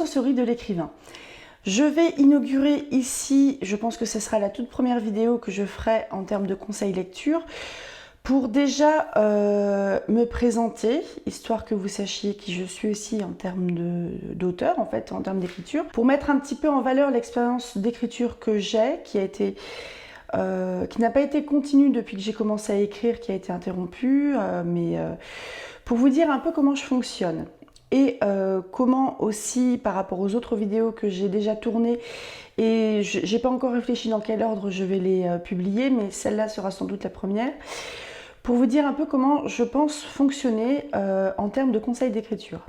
ressourcerie de l'écrivain. Je vais inaugurer ici, je pense que ce sera la toute première vidéo que je ferai en termes de conseils lecture, pour déjà me présenter, histoire que vous sachiez qui je suis aussi en termes d'auteur, en fait, en termes d'écriture, pour mettre un petit peu en valeur l'expérience d'écriture que j'ai, qui n'a pas été continue depuis que j'ai commencé à écrire, qui a été interrompue, mais pour vous dire un peu comment je fonctionne. Et comment aussi, par rapport aux autres vidéos que j'ai déjà tournées, et j'ai pas encore réfléchi dans quel ordre je vais les publier, mais celle-là sera sans doute la première, pour vous dire un peu comment je pense fonctionner en termes de conseils d'écriture.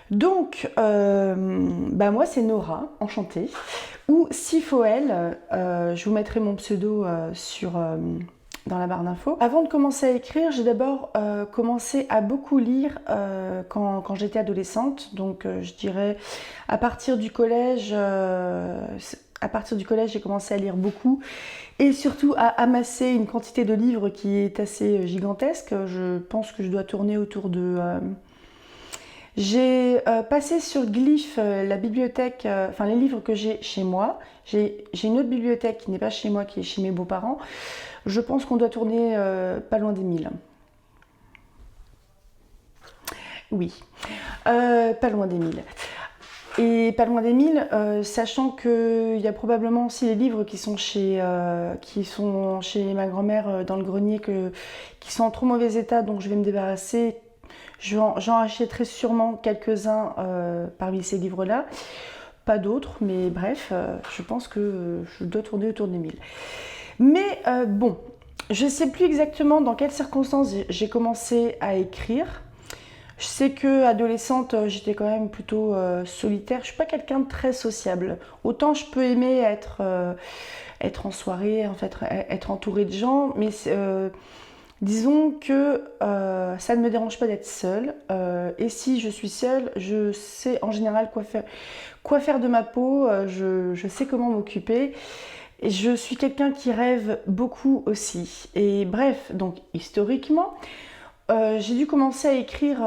Donc, moi c'est Nora, enchantée, ou Sifoel, je vous mettrai mon pseudo dans la barre d'infos. Avant de commencer à écrire, j'ai d'abord commencé à beaucoup lire quand j'étais adolescente, donc je dirais à partir du collège, j'ai commencé à lire beaucoup et surtout à amasser une quantité de livres qui est assez gigantesque. Je pense que je dois tourner autour de... J'ai passé sur Glyph la bibliothèque, les livres que j'ai chez moi. J'ai une autre bibliothèque qui n'est pas chez moi, qui est chez mes beaux-parents. Je pense qu'on doit tourner pas loin des 1000. Oui, pas loin des 1000. Et pas loin des 1000, sachant qu'il y a probablement aussi les livres qui sont chez ma grand-mère dans le grenier qui sont en trop mauvais état, donc je vais me débarrasser. J'en achèterai sûrement quelques-uns parmi ces livres-là. Pas d'autres, mais bref, je pense que je dois tourner autour des 1000. Mais bon, je ne sais plus exactement dans quelles circonstances j'ai commencé à écrire. Je sais que adolescente, j'étais quand même plutôt solitaire. Je ne suis pas quelqu'un de très sociable. Autant je peux aimer être en soirée, en fait, être entourée de gens, mais disons que ça ne me dérange pas d'être seule. Et si je suis seule, je sais en général quoi faire de ma peau. Je sais comment m'occuper. Et je suis quelqu'un qui rêve beaucoup aussi. Et bref, donc historiquement, j'ai dû commencer à écrire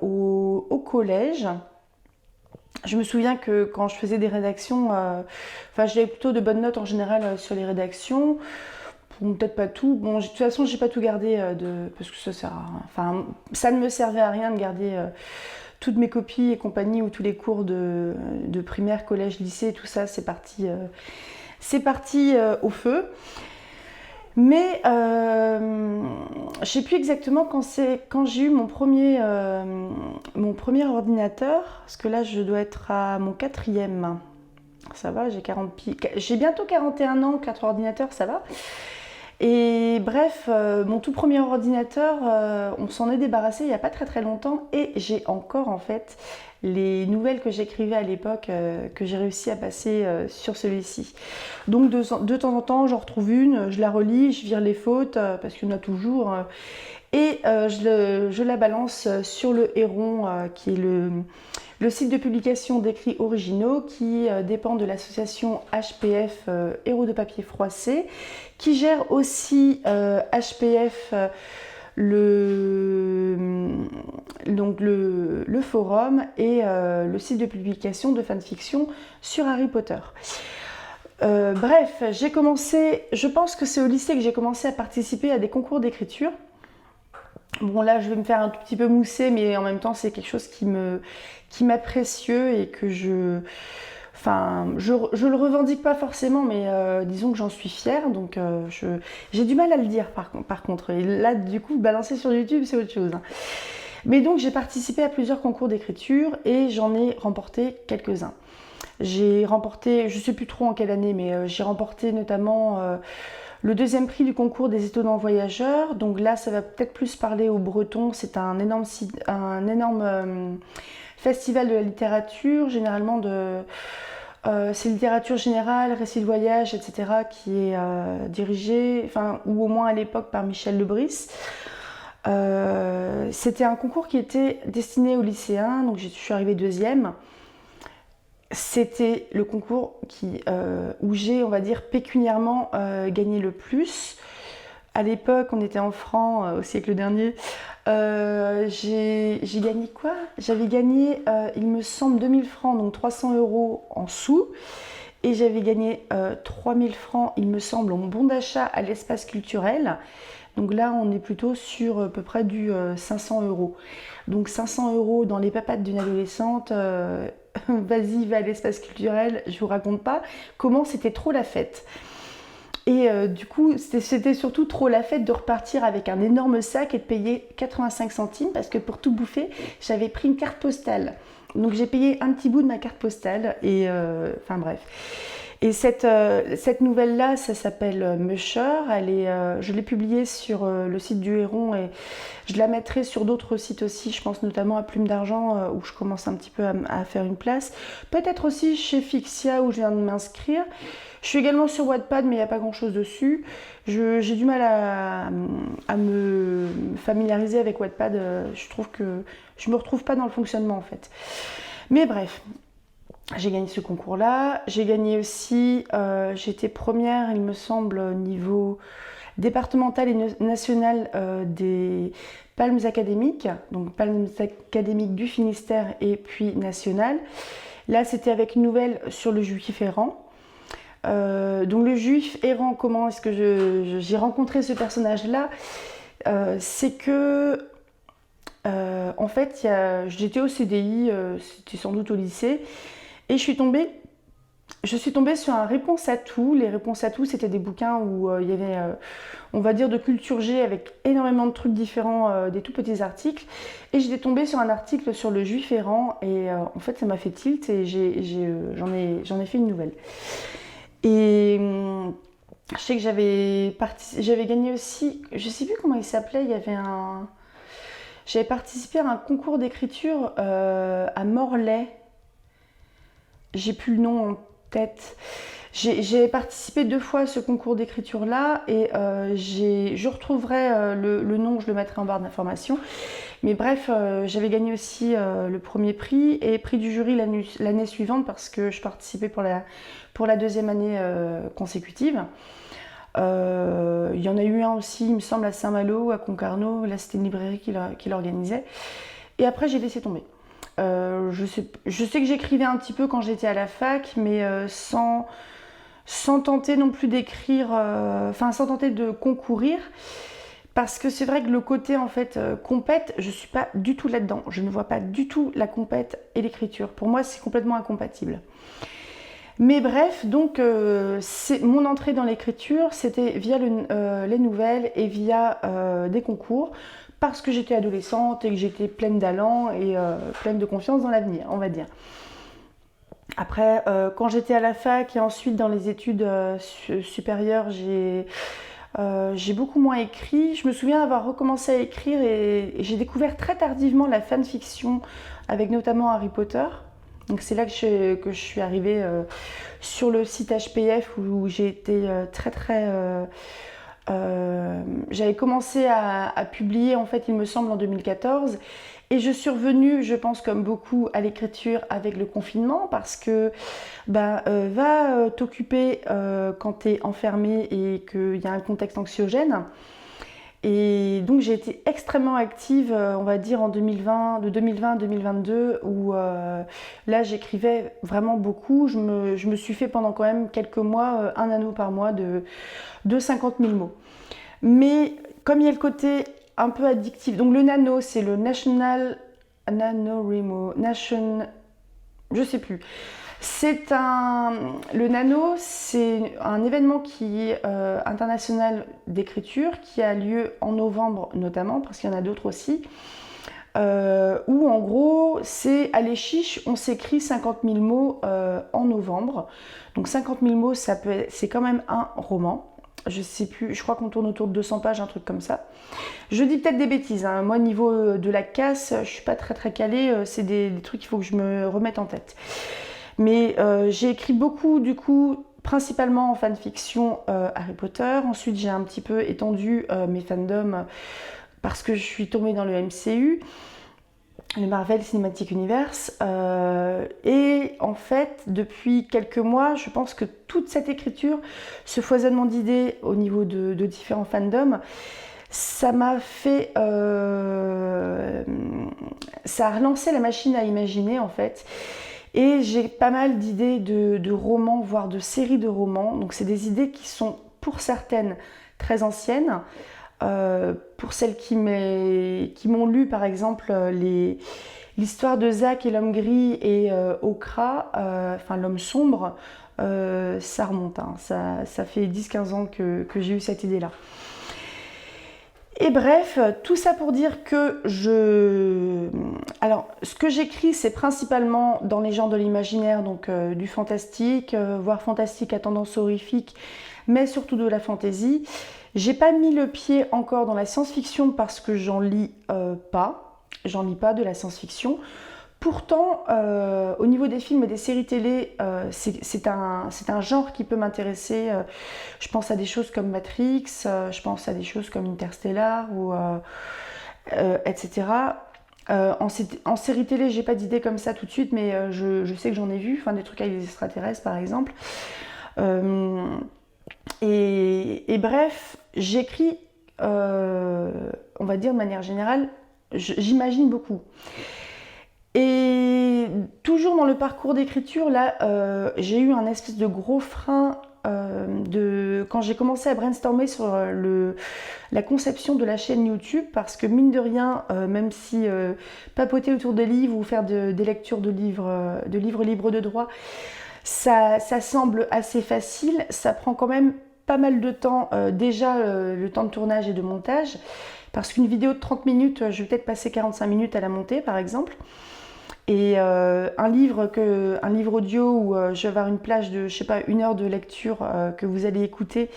au collège. Je me souviens que quand je faisais des rédactions, j'avais plutôt de bonnes notes en général sur les rédactions. Peut-être pas tout. Bon, de toute façon, j'ai pas tout gardé parce que ça sert à rien. Enfin, ça ne me servait à rien de garder toutes mes copies et compagnie ou tous les cours de primaire, collège, lycée, tout ça, c'est parti au feu. Mais je sais plus exactement quand j'ai eu mon premier ordinateur, parce que là je dois être à mon 4e. Ça va, j'ai bientôt 41 ans, 4 ordinateurs, ça va. Et bref, mon tout premier ordinateur, on s'en est débarrassé il n'y a pas très très longtemps et j'ai encore en fait les nouvelles que j'écrivais à l'époque que j'ai réussi à passer sur celui-ci. Donc de temps en temps, j'en retrouve une, je la relis, je vire les fautes parce qu'il y en a toujours et je la balance sur le Héron qui est le site de publication d'écrits originaux qui dépend de l'association HPF Héros de papier froissé, qui gère aussi HPF le forum et le site de publication de fanfiction sur Harry Potter. Bref, je pense que c'est au lycée que j'ai commencé à participer à des concours d'écriture. Bon là je vais me faire un tout petit peu mousser, mais en même temps c'est quelque chose qui m'est précieux et que je le revendique pas forcément, mais disons que j'en suis fière, donc j'ai du mal à le dire par contre. Et là du coup balancer sur YouTube c'est autre chose. Mais donc j'ai participé à plusieurs concours d'écriture et j'en ai remporté quelques-uns. J'ai remporté, je sais plus trop en quelle année, mais j'ai remporté notamment le 2e prix du concours des étonnants voyageurs. Donc là, ça va peut-être plus parler aux Bretons. C'est un énorme festival de la littérature, généralement c'est littérature générale, récits de voyage, etc., qui est dirigé, ou au moins à l'époque par Michel Lebris. C'était un concours qui était destiné aux lycéens, donc je suis arrivée 2e. C'était le concours où j'ai, on va dire, pécuniairement gagné le plus. À l'époque, on était en francs au siècle dernier. J'ai gagné quoi? J'avais gagné, il me semble, 2000 francs, donc 300 euros en sous. Et j'avais gagné 3000 francs, il me semble, en bon d'achat à l'espace culturel. Donc là, on est plutôt sur à peu près du 500 euros. Donc 500 euros dans les papates d'une adolescente, vas-y, va à l'espace culturel, je vous raconte pas comment c'était trop la fête. Et du coup, c'était surtout trop la fête de repartir avec un énorme sac et de payer 85 centimes parce que pour tout bouffer, j'avais pris une carte postale. Donc j'ai payé un petit bout de ma carte postale et enfin bref. Et cette nouvelle-là, ça s'appelle Musher. Je l'ai publiée sur le site du Héron et je la mettrai sur d'autres sites aussi. Je pense notamment à Plume d'Argent où je commence un petit peu à faire une place. Peut-être aussi chez Fixia où je viens de m'inscrire. Je suis également sur Wattpad, mais il n'y a pas grand-chose dessus. J'ai du mal à me familiariser avec Wattpad. Je trouve que je ne me retrouve pas dans le fonctionnement en fait. Mais bref. J'ai gagné ce concours-là. J'ai gagné aussi, j'étais première, il me semble, au niveau départemental et national des Palmes académiques. Donc Palmes académiques du Finistère et puis national. Là, c'était avec une nouvelle sur le juif errant. Donc le juif errant, comment est-ce que j'ai rencontré ce personnage-là? C'est que, en fait, j'étais au CDI, c'était sans doute au lycée. Et je suis tombée sur un réponse à tout. Les réponses à tout, c'était des bouquins où il y avait, on va dire, de culture G avec énormément de trucs différents, des tout petits articles. Et j'étais tombée sur un article sur le juif errant et en fait, ça m'a fait tilt et j'en ai fait une nouvelle. Et je sais que j'avais gagné aussi, je sais plus comment il s'appelait, j'avais participé à un concours d'écriture à Morlaix. J'ai plus le nom en tête. J'ai participé 2 fois à ce concours d'écriture-là et je retrouverai le nom, je le mettrai en barre d'informations. Mais bref, j'avais gagné aussi le premier prix et prix du jury l'année suivante parce que je participais pour la 2e année consécutive. Il y en a eu un aussi, il me semble, à Saint-Malo, à Concarneau. Là, c'était une librairie qui l'organisait. Et après, j'ai laissé tomber. Je sais que j'écrivais un petit peu quand j'étais à la fac, mais sans tenter non plus d'écrire, sans tenter de concourir, parce que c'est vrai que le côté en fait compète, je suis pas du tout là-dedans. Je ne vois pas du tout la compète et l'écriture. Pour moi, c'est complètement incompatible. Mais bref, donc mon entrée dans l'écriture, c'était via les nouvelles et via des concours. Parce que j'étais adolescente et que j'étais pleine d'allant et pleine de confiance dans l'avenir, on va dire. Après, quand j'étais à la fac et ensuite dans les études supérieures, j'ai beaucoup moins écrit. Je me souviens avoir recommencé à écrire et j'ai découvert très tardivement la fanfiction avec notamment Harry Potter. Donc c'est là que je suis arrivée sur le site HPF où j'ai été j'avais commencé à publier en fait il me semble en 2014 et je suis revenue, je pense comme beaucoup, à l'écriture avec le confinement parce que va t'occuper quand tu es enfermé et qu'il y a un contexte anxiogène. Et donc j'ai été extrêmement active, on va dire en 2020, de 2020 à 2022, où là j'écrivais vraiment beaucoup. Je me suis fait pendant quand même quelques mois un anneau par mois de 50 000 mots. Mais comme il y a le côté un peu addictif, donc le nano, c'est le National NaNoWriMo, je sais plus. Le nano, c'est un événement international d'écriture qui a lieu en novembre notamment, parce qu'il y en a d'autres aussi, où en gros, c'est allez chiche, on s'écrit 50 000 mots en novembre. Donc 50 000 mots, c'est quand même un roman. Je sais plus, je crois qu'on tourne autour de 200 pages, un truc comme ça. Je dis peut-être des bêtises, hein. Moi, niveau de la casse, je suis pas très calée, c'est des trucs qu'il faut que je me remette en tête. Mais j'ai écrit beaucoup, du coup, principalement en fanfiction Harry Potter. Ensuite, j'ai un petit peu étendu mes fandoms parce que je suis tombée dans le MCU. le Marvel Cinematic Universe. Et en fait, depuis quelques mois, je pense que toute cette écriture, ce foisonnement d'idées au niveau de différents fandoms, ça m'a fait... ça a relancé la machine à imaginer en fait. Et j'ai pas mal d'idées de romans, voire de séries de romans. Donc c'est des idées qui sont pour certaines très anciennes. Pour celles qui m'ont lu par exemple l'histoire de Zack et l'homme gris et Okra, enfin l'homme sombre, ça remonte, hein. Ça fait 10-15 ans que j'ai eu cette idée-là. Et bref, tout ça pour dire que alors, ce que j'écris, c'est principalement dans les genres de l'imaginaire, donc du fantastique, voire fantastique à tendance horrifique, mais surtout de la fantasy. J'ai pas mis le pied encore dans la science-fiction parce que j'en lis pas. J'en lis pas de la science-fiction. Pourtant, au niveau des films et des séries télé, c'est un genre qui peut m'intéresser. Je pense à des choses comme Matrix, je pense à des choses comme Interstellar, etc. En série télé, j'ai pas d'idée comme ça tout de suite, mais je sais que j'en ai vu, enfin des trucs avec des extraterrestres par exemple. Et bref, j'écris, on va dire de manière générale, j'imagine beaucoup. Et toujours dans le parcours d'écriture, là, j'ai eu un espèce de gros frein quand j'ai commencé à brainstormer sur la conception de la chaîne YouTube, parce que mine de rien, même si papoter autour des livres ou faire des lectures de livres libres de droit, ça semble assez facile, ça prend quand même pas mal de temps, déjà le temps de tournage et de montage, parce qu'une vidéo de 30 minutes, je vais peut-être passer 45 minutes à la monter par exemple. Et un livre audio où je vais avoir une plage de, je sais pas, 1 heure de lecture que vous allez écouter,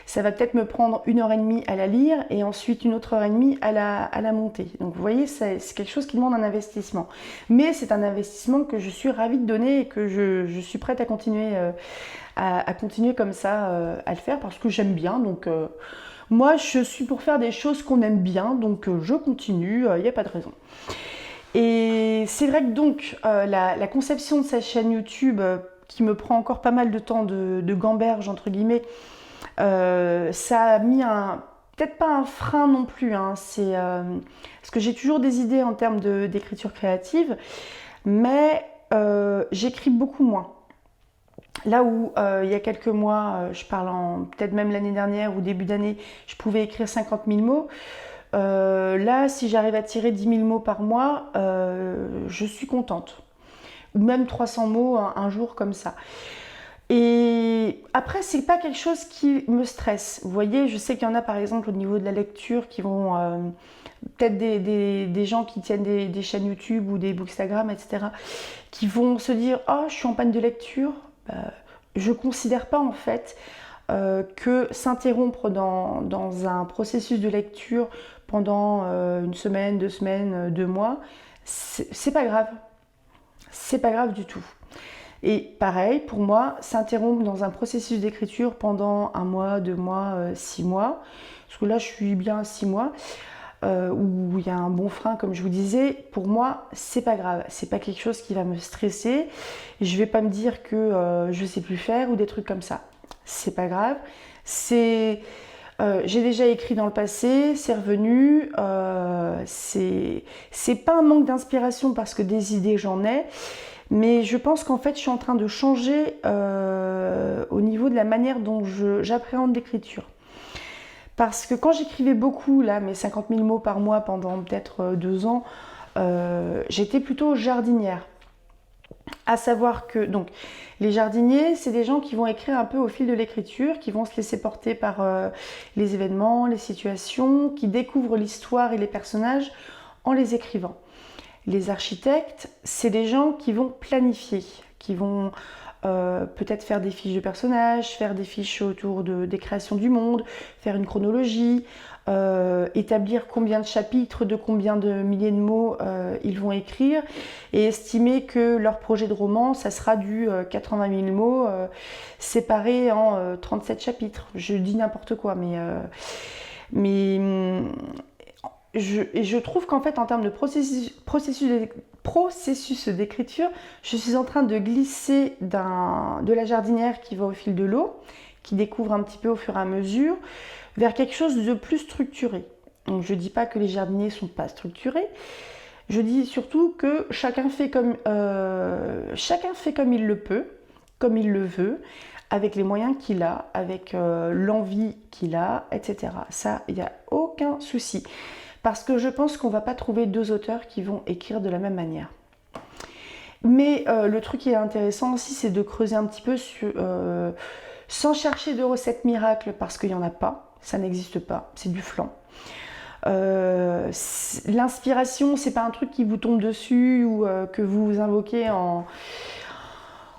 ça va peut-être me prendre 1 heure et demie à la lire et ensuite 1 autre heure et demie à la monter. Donc vous voyez, c'est quelque chose qui demande un investissement. Mais c'est un investissement que je suis ravie de donner et que je suis prête à continuer, à continuer comme ça à le faire parce que j'aime bien. Donc moi, je suis pour faire des choses qu'on aime bien, donc je continue, il n'y a pas de raison. Et c'est vrai que donc la conception de cette chaîne YouTube qui me prend encore pas mal de temps de gamberge entre guillemets, ça a mis peut-être pas un frein non plus, hein, parce que j'ai toujours des idées en termes d'écriture créative, mais j'écris beaucoup moins. Là où il y a quelques mois, je parle peut-être même l'année dernière ou début d'année, je pouvais écrire 50 000 mots. Là, si j'arrive à tirer 10 000 mots par mois, je suis contente. Ou même 300 mots un jour comme ça. Et après, c'est pas quelque chose qui me stresse. Vous voyez, je sais qu'il y en a par exemple au niveau de la lecture qui vont... peut-être des gens qui tiennent des chaînes YouTube ou des Bookstagram, etc. qui vont se dire « Oh, je suis en panne de lecture ». Je considère pas en fait que s'interrompre dans un processus de lecture pendant 1 semaine, 2 semaines, 2 mois, c'est pas grave. C'est pas grave du tout. Et pareil, pour moi, s'interrompre dans un processus d'écriture pendant 1 mois, 2 mois, 6 mois, parce que là je suis bien à 6 mois, où il y a un bon frein, comme je vous disais, pour moi, c'est pas grave. C'est pas quelque chose qui va me stresser. Je vais pas me dire que je sais plus faire ou des trucs comme ça. C'est pas grave. J'ai déjà écrit dans le passé, c'est revenu. C'est pas un manque d'inspiration parce que des idées j'en ai, mais je pense qu'en fait je suis en train de changer au niveau de la manière dont j'appréhende l'écriture. Parce que quand j'écrivais beaucoup, là, mes 50 000 mots par mois pendant peut-être 2 ans, j'étais plutôt jardinière. À savoir que donc les jardiniers, c'est des gens qui vont écrire un peu au fil de l'écriture, qui vont se laisser porter par les événements, les situations, qui découvrent l'histoire et les personnages en les écrivant. Les architectes, c'est des gens qui vont planifier, qui vont peut-être faire des fiches de personnages, faire des fiches autour des créations du monde, faire une chronologie, établir combien de chapitres, de combien de milliers de mots ils vont écrire et estimer que leur projet de roman, ça sera du 80 000 mots séparés en 37 chapitres. Je dis n'importe quoi, mais et je trouve qu'en fait, en termes de processus d'écriture, je suis en train de glisser de la jardinière qui va au fil de l'eau, qui découvre un petit peu au fur et à mesure, vers quelque chose de plus structuré. Donc je ne dis pas que les jardiniers ne sont pas structurés, je dis surtout que chacun fait comme il le peut, comme il le veut, avec les moyens qu'il a, avec l'envie qu'il a, etc. Ça, il n'y a aucun souci. Parce que je pense qu'on ne va pas trouver deux auteurs qui vont écrire de la même manière. Mais le truc qui est intéressant aussi, c'est de creuser un petit peu sans chercher de recettes miracles, parce qu'il n'y en a pas, ça n'existe pas, c'est du flan. L'inspiration, c'est pas un truc qui vous tombe dessus ou que vous invoquez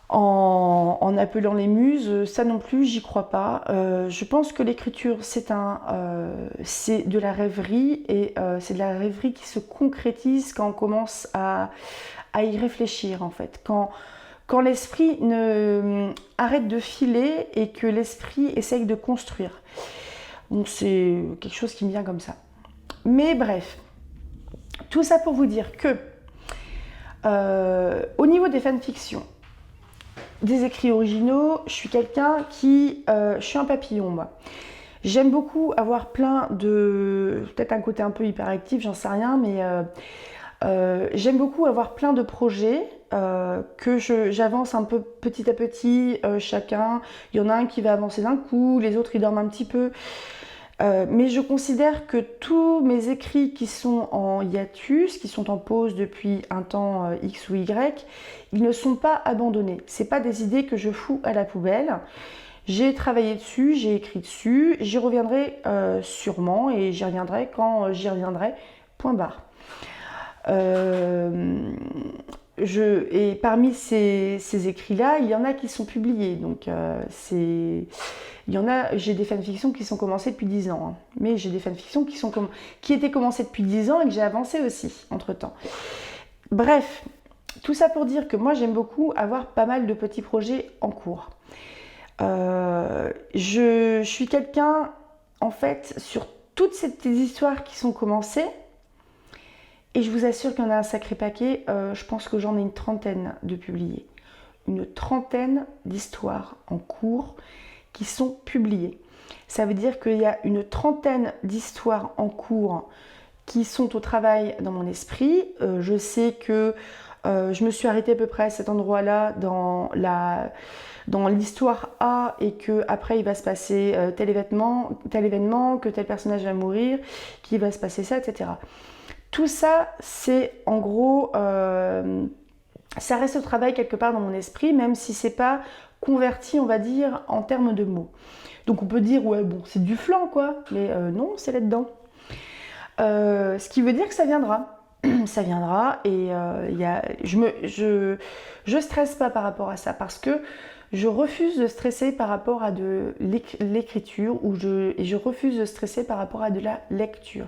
en appelant les muses, ça non plus, j'y crois pas. Je pense que l'écriture, c'est de la rêverie, et c'est de la rêverie qui se concrétise quand on commence à y réfléchir, en fait. Quand l'esprit arrête de filer et que l'esprit essaye de construire. Donc c'est quelque chose qui me vient comme ça. Mais bref, tout ça pour vous dire que au niveau des fanfictions, des écrits originaux, je suis quelqu'un je suis un papillon, moi. J'aime beaucoup avoir plein de... peut-être un côté un peu hyperactif, j'en sais rien, mais j'aime beaucoup avoir plein de projets que j'avance un peu petit à petit, chacun. Il y en a un qui va avancer d'un coup, les autres ils dorment un petit peu. Mais je considère que tous mes écrits qui sont en hiatus, qui sont en pause depuis un temps X ou Y, ils ne sont pas abandonnés. Ce n'est pas des idées que je fous à la poubelle. J'ai travaillé dessus, j'ai écrit dessus, j'y reviendrai sûrement, et j'y reviendrai quand j'y reviendrai, point barre. Et parmi ces écrits-là, il y en a qui sont publiés, donc j'ai des fanfictions qui sont commencées depuis 10 ans, hein. Mais j'ai des fanfictions qui étaient commencées depuis 10 ans et que j'ai avancé aussi, entre-temps. Bref, tout ça pour dire que moi, j'aime beaucoup avoir pas mal de petits projets en cours. Je suis quelqu'un, en fait, sur toutes ces petites histoires qui sont commencées, et je vous assure qu'il y en a un sacré paquet, je pense que j'en ai une trentaine de publiés. Une trentaine d'histoires en cours qui sont publiées. Ça veut dire qu'il y a une trentaine d'histoires en cours qui sont au travail dans mon esprit. Je sais que je me suis arrêtée à peu près à cet endroit-là dans l'histoire A, et que après il va se passer tel événement, que tel personnage va mourir, qu'il va se passer ça, etc. Tout ça, c'est en gros, ça reste au travail quelque part dans mon esprit, même si c'est pas converti, on va dire, en termes de mots. Donc on peut dire, ouais, bon, c'est du flan, quoi, mais non, c'est là-dedans. Ce qui veut dire que ça viendra. Ça viendra, et je stresse pas par rapport à ça, parce que je refuse de stresser par rapport à de l'écriture, et je refuse de stresser par rapport à de la lecture.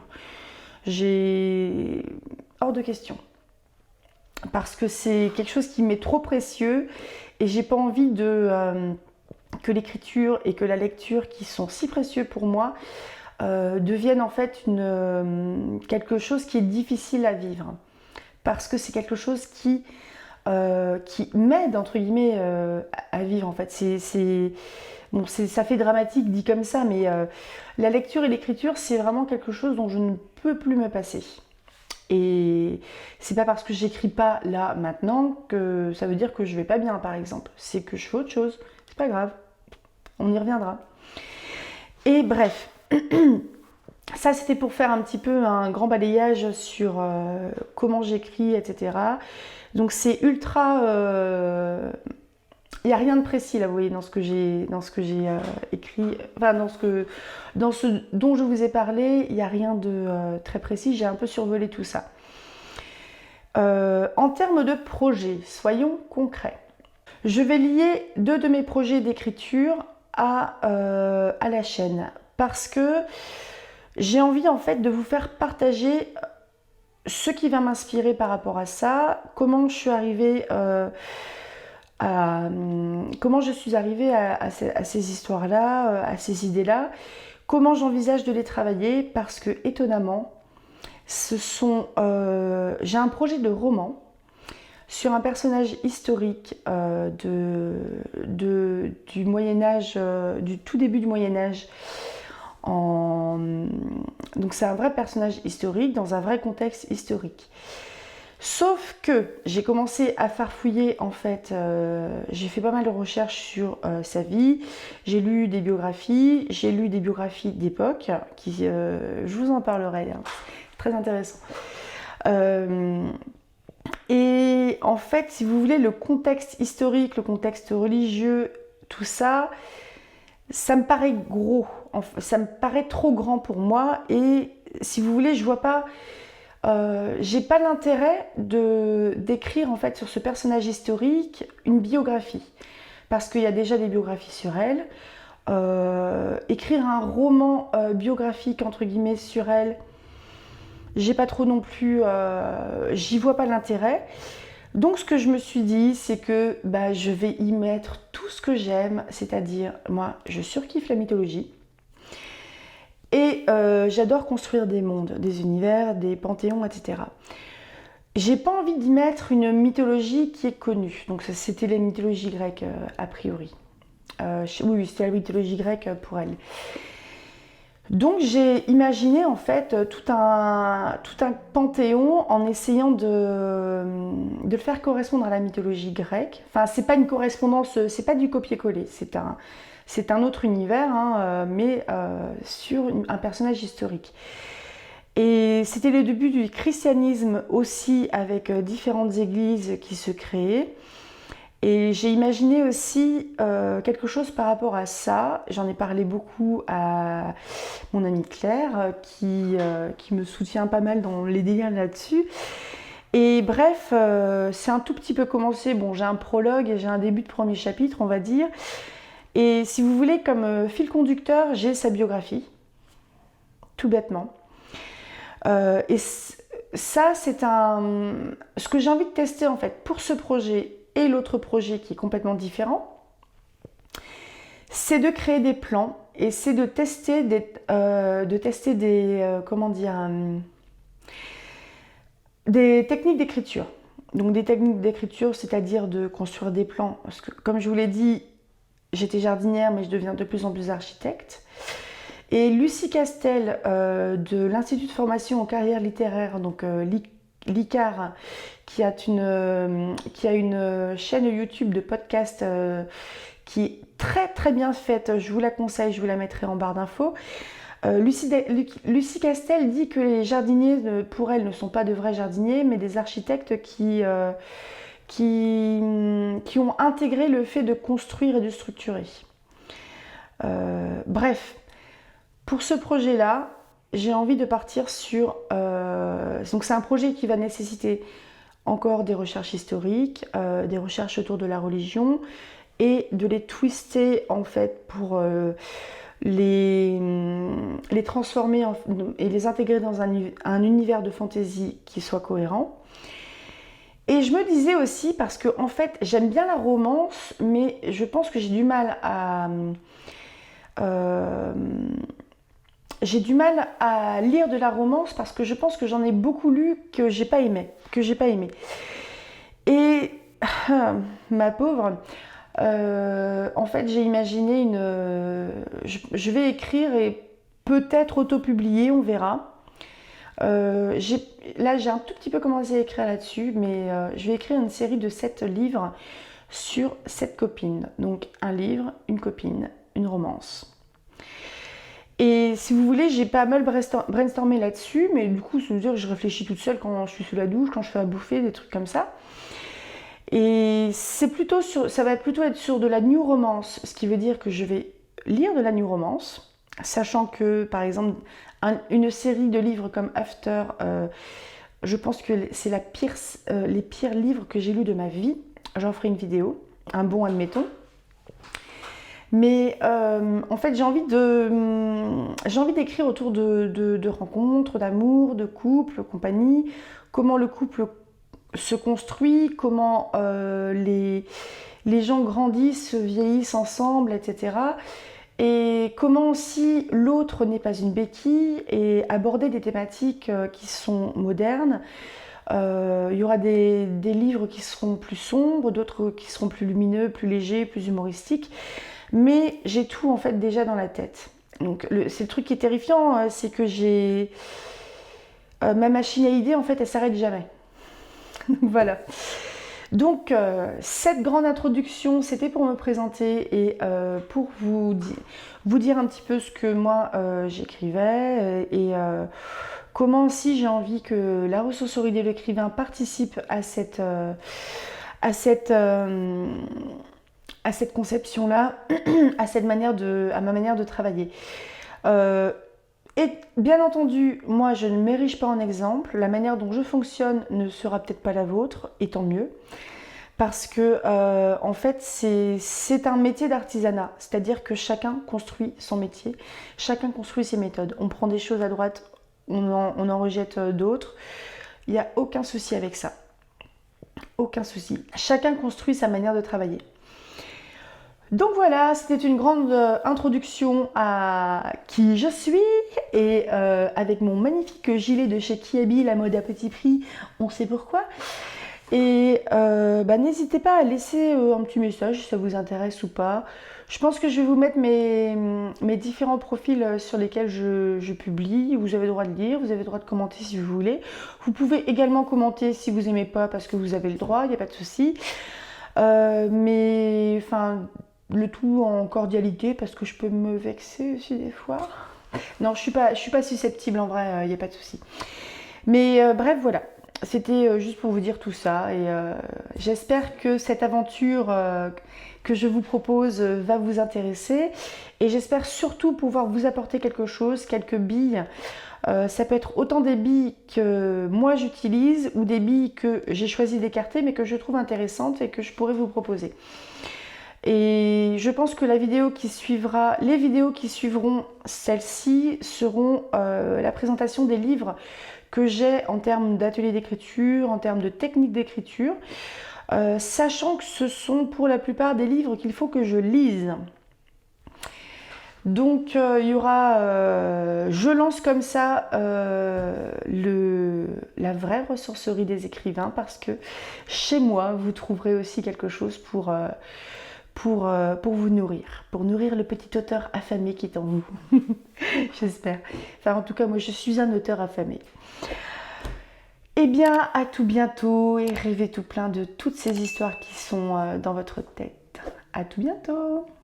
Hors de question. Parce que c'est quelque chose qui m'est trop précieux, et j'ai pas envie que l'écriture et que la lecture, qui sont si précieux pour moi, deviennent en fait quelque chose qui est difficile à vivre. Parce que c'est quelque chose qui m'aide, entre guillemets, à vivre, en fait. Bon, ça fait dramatique dit comme ça, mais la lecture et l'écriture, c'est vraiment quelque chose dont je ne peux plus me passer. Et c'est pas parce que j'écris pas là maintenant que ça veut dire que je vais pas bien, par exemple. C'est que je fais autre chose, c'est pas grave, on y reviendra. Et bref, ça c'était pour faire un petit peu un grand balayage sur comment j'écris, etc. Donc c'est ultra... Il n'y a rien de précis là, vous voyez, dans ce que j'ai écrit, enfin dans ce dont je vous ai parlé, il n'y a rien de très précis, j'ai un peu survolé tout ça. En termes de projet, soyons concrets. Je vais lier 2 de mes projets d'écriture à la chaîne, parce que j'ai envie en fait de vous faire partager ce qui va m'inspirer par rapport à ça, comment je suis arrivée à ces histoires-là, à ces idées-là, comment j'envisage de les travailler, parce que étonnamment, J'ai un projet de roman sur un personnage historique du Moyen-Âge, du tout début du Moyen-Âge. Donc c'est un vrai personnage historique dans un vrai contexte historique. Sauf que j'ai commencé à farfouiller, en fait, j'ai fait pas mal de recherches sur sa vie, j'ai lu des biographies d'époque, je vous en parlerai, hein, très intéressant. Et en fait, si vous voulez, le contexte historique, le contexte religieux, tout ça, ça me paraît gros, ça me paraît trop grand pour moi, et si vous voulez, je vois pas... j'ai pas l'intérêt d'écrire en fait sur ce personnage historique une biographie, parce qu'il y a déjà des biographies sur elle. Écrire un roman biographique entre guillemets sur elle, j'ai pas trop non plus, j'y vois pas l'intérêt. Donc ce que je me suis dit, c'est que je vais y mettre tout ce que j'aime, c'est-à-dire moi je surkiffe la mythologie. Et j'adore construire des mondes, des univers, des panthéons, etc. J'ai pas envie d'y mettre une mythologie qui est connue. Donc c'était les mythologies grecques a priori. Oui, c'était la mythologie grecque pour elle. Donc j'ai imaginé en fait tout un panthéon en essayant de le faire correspondre à la mythologie grecque. Enfin, c'est pas une correspondance, c'est pas du copier-coller, c'est un autre univers, hein, mais sur un personnage historique. Et c'était le début du christianisme aussi, avec différentes églises qui se créaient. Et j'ai imaginé aussi quelque chose par rapport à ça. J'en ai parlé beaucoup à mon amie Claire, qui me soutient pas mal dans les délires là-dessus. Et bref, c'est un tout petit peu commencé. Bon, j'ai un prologue et j'ai un début de premier chapitre, on va dire. Et si vous voulez, comme fil conducteur, j'ai sa biographie, tout bêtement. Et ça, c'est ce que j'ai envie de tester en fait pour ce projet et l'autre projet qui est complètement différent, c'est de créer des plans et c'est de tester des techniques d'écriture. Donc des techniques d'écriture, c'est-à-dire de construire des plans. Parce que, comme je vous l'ai dit, j'étais jardinière, mais je deviens de plus en plus architecte. Et Lucie Castel de l'Institut de formation en carrière littéraire, donc l'ICAR, qui a une chaîne YouTube de podcast qui est très très bien faite, je vous la conseille, je vous la mettrai en barre d'infos. Lucie Castel dit que les jardiniers, pour elle, ne sont pas de vrais jardiniers, mais des architectes qui ont intégré le fait de construire et de structurer. Bref, pour ce projet-là, j'ai envie de partir sur... donc c'est un projet qui va nécessiter encore des recherches historiques, des recherches autour de la religion, et de les twister en fait pour les transformer et les intégrer dans un univers de fantasy qui soit cohérent. Et je me disais aussi, parce que en fait j'aime bien la romance, mais je pense que j'ai du mal à lire de la romance, parce que je pense que j'en ai beaucoup lu que j'ai pas aimé. Et ma pauvre, en fait j'ai imaginé je vais écrire et peut-être auto-publier, on verra. Là j'ai un tout petit peu commencé à écrire là-dessus, mais je vais écrire une série de 7 livres sur 7 copines. Donc un livre, une copine, une romance. Et si vous voulez, j'ai pas mal brainstormé là-dessus, mais du coup, ça veut dire que je réfléchis toute seule quand je suis sous la douche, quand je fais à bouffer, des trucs comme ça. Et ça va plutôt être sur de la new romance, ce qui veut dire que je vais lire de la new romance, sachant que, par exemple, une série de livres comme After, je pense que c'est les pires livres que j'ai lus de ma vie. J'en ferai une vidéo, un bon admettons. Mais en fait, j'ai envie d'écrire autour de rencontres, d'amour, de couple, compagnie, comment le couple se construit, comment les gens grandissent, vieillissent ensemble, etc. et comment aussi l'autre n'est pas une béquille et aborder des thématiques qui sont modernes. Il y aura des livres qui seront plus sombres, d'autres qui seront plus lumineux, plus légers, plus humoristiques, mais j'ai tout en fait déjà dans la tête. Donc c'est le truc qui est terrifiant, c'est que j'ai ma machine à idées en fait elle s'arrête jamais. Voilà. Donc cette grande introduction c'était pour me présenter et pour vous dire un petit peu ce que moi j'écrivais et comment aussi j'ai envie que la ressourcerie de l'écrivain participe à cette conception-là, à ma manière de travailler. Et bien entendu, moi je ne m'érige pas en exemple, la manière dont je fonctionne ne sera peut-être pas la vôtre, et tant mieux, parce que en fait c'est un métier d'artisanat, c'est-à-dire que chacun construit son métier, chacun construit ses méthodes. On prend des choses à droite, on en rejette d'autres, il n'y a aucun souci avec ça, aucun souci. Chacun construit sa manière de travailler. Donc voilà, c'était une grande introduction à qui je suis et avec mon magnifique gilet de chez Kiabi, la mode à petit prix, on sait pourquoi. Et n'hésitez pas à laisser un petit message si ça vous intéresse ou pas. Je pense que je vais vous mettre mes différents profils sur lesquels je publie. Vous avez le droit de lire, vous avez le droit de commenter si vous voulez. Vous pouvez également commenter si vous n'aimez pas parce que vous avez le droit, il n'y a pas de souci. Mais enfin, le tout en cordialité parce que je peux me vexer aussi des fois. Non, je suis pas susceptible en vrai, il n'y a pas de souci. Mais bref, voilà. C'était juste pour vous dire tout ça et j'espère que cette aventure que je vous propose va vous intéresser et j'espère surtout pouvoir vous apporter quelque chose, quelques billes. Ça peut être autant des billes que moi j'utilise ou des billes que j'ai choisi d'écarter mais que je trouve intéressantes et que je pourrais vous proposer. Et je pense que les vidéos qui suivront celle-ci seront la présentation des livres que j'ai en termes d'atelier d'écriture, en termes de technique d'écriture, sachant que ce sont pour la plupart des livres qu'il faut que je lise. Donc il y aura, je lance comme ça la vraie ressourcerie des écrivains parce que chez moi vous trouverez aussi quelque chose pour vous nourrir, pour nourrir le petit auteur affamé qui est en vous. J'espère. Enfin, en tout cas, moi, je suis un auteur affamé. Eh bien, à tout bientôt et rêvez tout plein de toutes ces histoires qui sont dans votre tête. À tout bientôt.